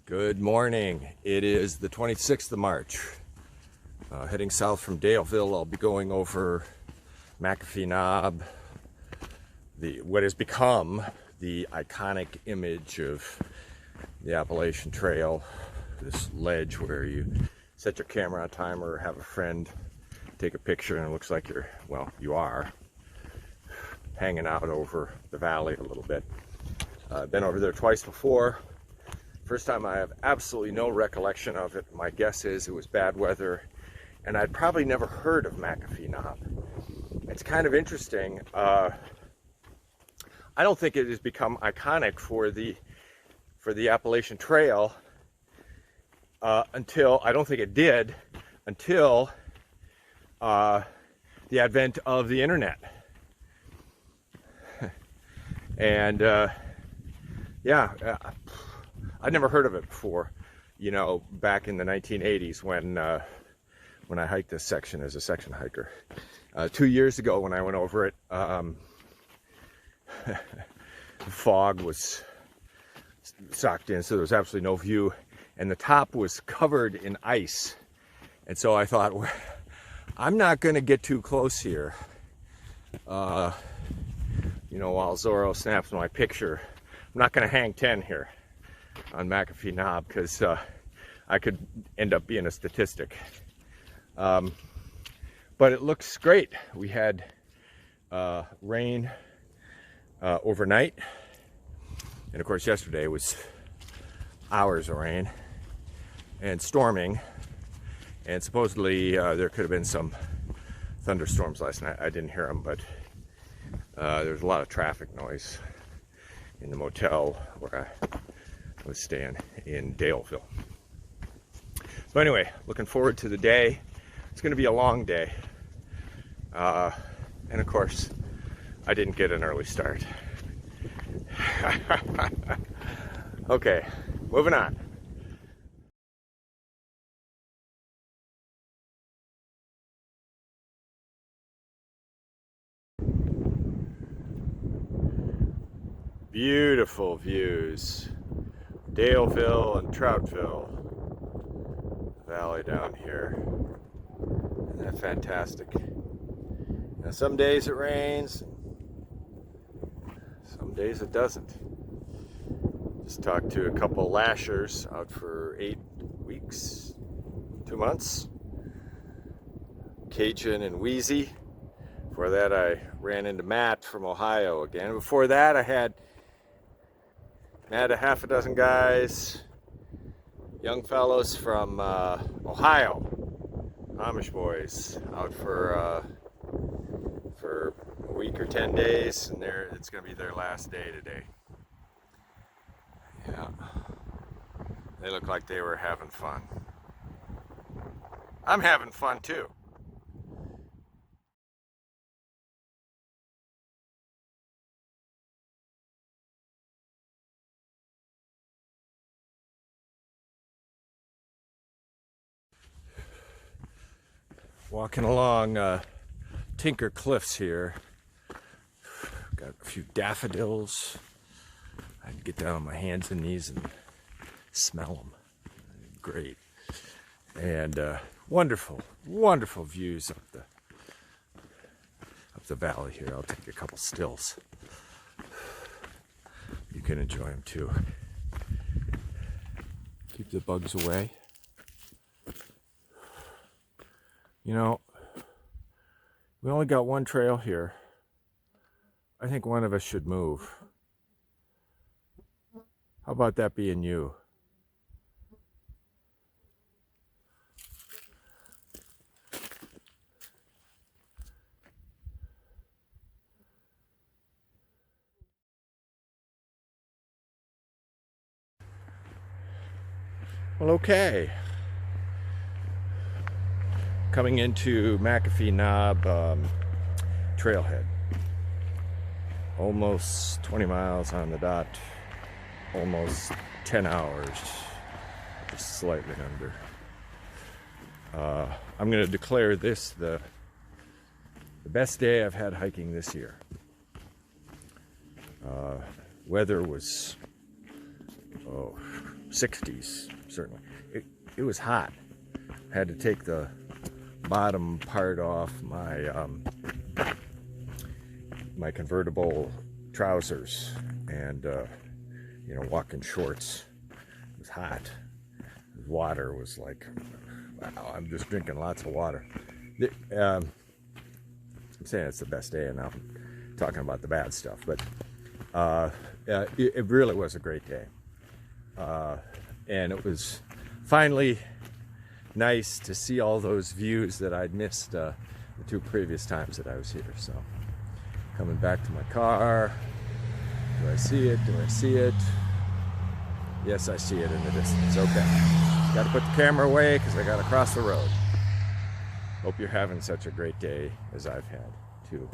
Good morning. It is the 26th of March. Heading south from Daleville, I'll be going over McAfee Knob, what has become the iconic image of the Appalachian Trail, this ledge where you set your camera on timer or have a friend take a picture and it looks like you are hanging out over the valley a little bit. I've been over there twice before. First time I have absolutely no recollection of it. My guess is it was bad weather, and I'd probably never heard of McAfee Knob. It's kind of interesting. I don't think it has become iconic for the Appalachian Trail until the advent of the internet. And I'd never heard of it before, back in the 1980s when I hiked this section as a section hiker. 2 years ago when I went over it, the fog was socked in, so there was absolutely no view, and the top was covered in ice. And so I thought, well, I'm not going to get too close here. While Zorro snaps my picture, I'm not going to hang 10 here on McAfee Knob because I could end up being a statistic. But it looks great. We had rain overnight, and of course yesterday was hours of rain and storming, and supposedly there could have been some thunderstorms last night. I didn't hear them, but there was a lot of traffic noise in the motel where I was staying in Daleville. So anyway, looking forward to the day. It's going to be a long day. And of course, I didn't get an early start. Okay, moving on. Beautiful views. Daleville and Troutville Valley down here. Isn't that fantastic? Now some days it rains, some days it doesn't. Just talked to a couple lashers out for 8 weeks, 2 months. Cajun and Wheezy. Before that I ran into Matt from Ohio again. Before that I had a half a dozen guys, young fellows from Ohio, Amish boys, out for a week or 10 days, and it's going to be their last day today. Yeah, they look like they were having fun. I'm having fun too. Walking along Tinker Cliffs here. Got a few daffodils. I can get down on my hands and knees and smell them. Great. And wonderful, wonderful views up the valley here. I'll take a couple stills. You can enjoy them too. Keep the bugs away. We only got one trail here. I think one of us should move. How about that being you? Well, okay. Coming into McAfee Knob trailhead. Almost 20 miles on the dot. Almost 10 hours. Just slightly under. I'm going to declare this the best day I've had hiking this year. Weather was 60s, certainly. It was hot. Had to take the bottom part off my my convertible trousers and you know, walk in shorts. It was hot. The water was like, wow, I'm just drinking lots of water. I'm saying it's the best day, and I'm talking about the bad stuff, but it really was a great day. And it was finally nice to see all those views that I'd missed the 2 previous times that I was here. So coming back to my car. Do I see it? Do I see it? Yes, I see it in the distance. Okay. Got to put the camera away because I got to cross the road. Hope you're having such a great day as I've had too.